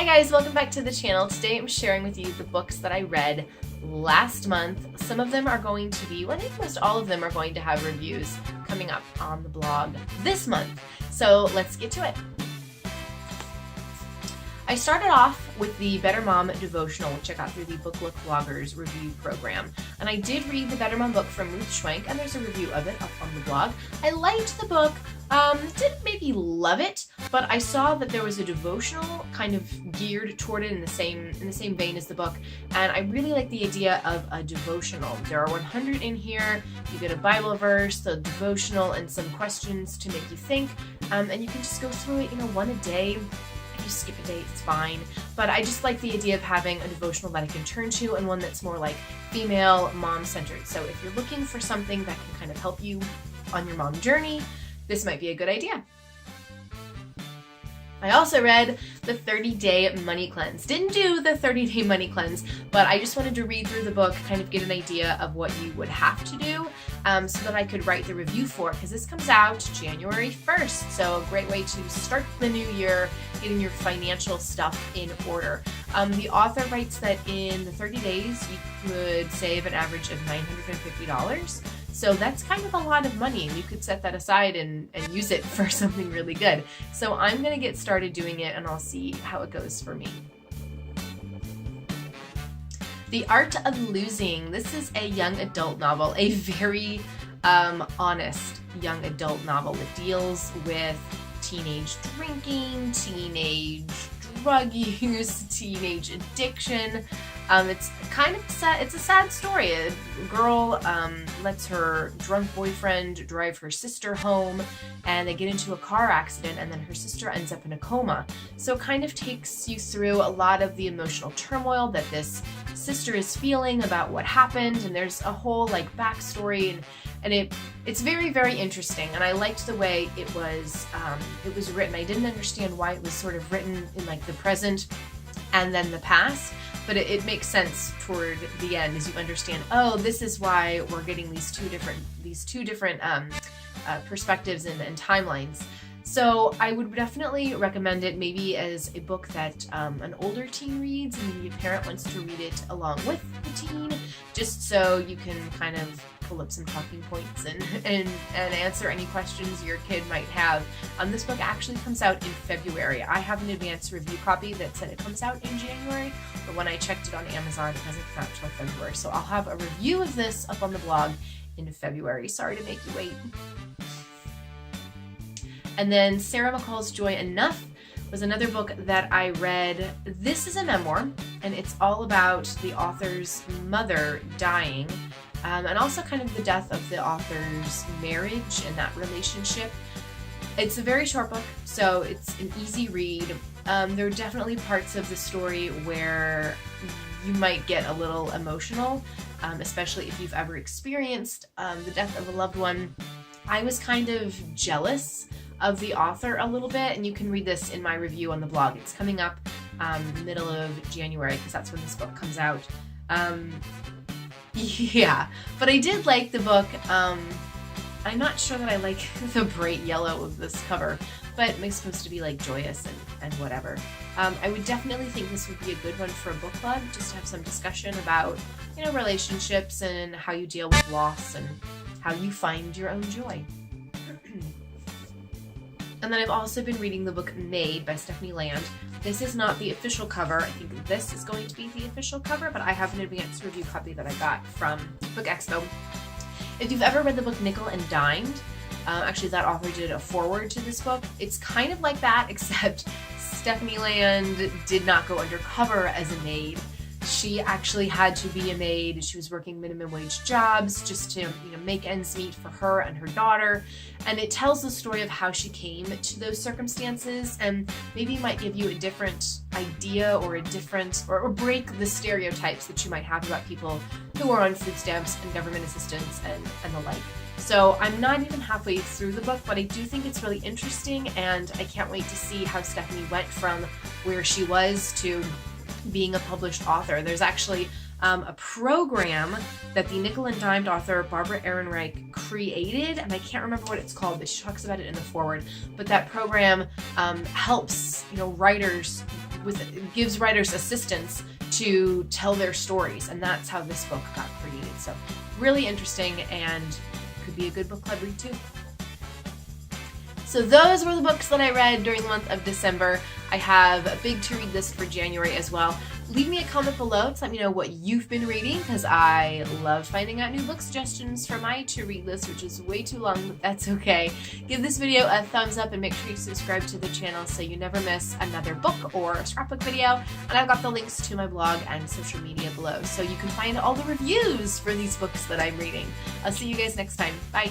Hi guys, welcome back to the channel. Today I'm sharing with you the books that I read last month. Some of them are going to be, well, I think most all of them are going to have reviews coming up on the blog this month. So let's get to it. I started off with the Better Mom Devotional, which I got through the Book Look Bloggers review program. And I did read the Better Mom book from Ruth Schwenk, and there's a review of it up on the blog. I liked the book, didn't maybe love it, but I saw that there was a devotional kind of geared toward it in the same vein as the book, and I really like the idea of a devotional. There are 100 in here. You get a Bible verse, a devotional, and some questions to make you think, and you can just go through it, one a day. If you skip a day, it's fine. But I just like the idea of having a devotional that I can turn to and one that's more like female, mom-centered. So if you're looking for something that can kind of help you on your mom journey, this might be a good idea. I also read the 30-Day Money Cleanse. Didn't do the 30-Day Money Cleanse, but I just wanted to read through the book, kind of get an idea of what you would have to do so that I could write the review for it, because this comes out January 1st. So a great way to start the new year, getting your financial stuff in order. The author writes that in the 30 days, you could save an average of $950. So that's kind of a lot of money, and you could set that aside and use it for something really good. So I'm going to get started doing it, and I'll see how it goes for me. The Art of Losing. This is a young adult novel, a very honest young adult novel. It deals with teenage drinking, teenage drug use, teenage addiction. It's kind of sad. It's a sad story. A girl lets her drunk boyfriend drive her sister home, and they get into a car accident, and then her sister ends up in a coma. So it kind of takes you through a lot of the emotional turmoil that this sister is feeling about what happened, and there's a whole backstory, and it's very, very interesting, and I liked the way it was written. I didn't understand why it was sort of written in the present and then the past, but it makes sense toward the end as you understand, oh, this is why we're getting these two different perspectives and timelines. So I would definitely recommend it maybe as a book that an older teen reads, and maybe a parent wants to read it along with the teen, just so you can kind of pull up some talking points and answer any questions your kid might have. This book actually comes out in February. I have an advanced review copy that said it comes out in January, but when I checked it on Amazon, it doesn't come out until February. So I'll have a review of this up on the blog in February. Sorry to make you wait. And then Sarah McColl's Joy Enough was another book that I read. This is a memoir, and it's all about the author's mother dying, and also kind of the death of the author's marriage and that relationship. It's a very short book, so it's an easy read. There are definitely parts of the story where you might get a little emotional, especially if you've ever experienced the death of a loved one. I was kind of jealous of the author a little bit, and you can read this in my review on the blog. It's coming up middle of January, because that's when this book comes out. Yeah, but I did like the book. I'm not sure that I like the bright yellow of this cover, but it's supposed to be joyous and whatever. I would definitely think this would be a good one for a book club, just to have some discussion about relationships and how you deal with loss and how you find your own joy. And then I've also been reading the book Maid by Stephanie Land. This is not the official cover. I think this is going to be the official cover, but I have an advanced review copy that I got from Book Expo. If you've ever read the book Nickel and Dimed, actually that author did a foreword to this book. It's kind of like that, except Stephanie Land did not go undercover as a maid. She actually had to be a maid. She was working minimum wage jobs just to make ends meet for her and her daughter. And it tells the story of how she came to those circumstances, and maybe might give you a different idea or or break the stereotypes that you might have about people who are on food stamps and government assistance and the like. So I'm not even halfway through the book, but I do think it's really interesting, and I can't wait to see how Stephanie went from where she was to being a published author. There's actually a program that the nickel and dimed author Barbara Ehrenreich created, and I can't remember what it's called, but she talks about it in the foreword. But that program helps, writers gives writers assistance to tell their stories, and that's how this book got created. So really interesting, and could be a good book club read too. So those were the books that I read during the month of December. I have a big to-read list for January as well. Leave me a comment below to let me know what you've been reading, because I love finding out new book suggestions for my to-read list, which is way too long, but that's okay. Give this video a thumbs up and make sure you subscribe to the channel so you never miss another book or a scrapbook video. And I've got the links to my blog and social media below, so you can find all the reviews for these books that I'm reading. I'll see you guys next time. Bye!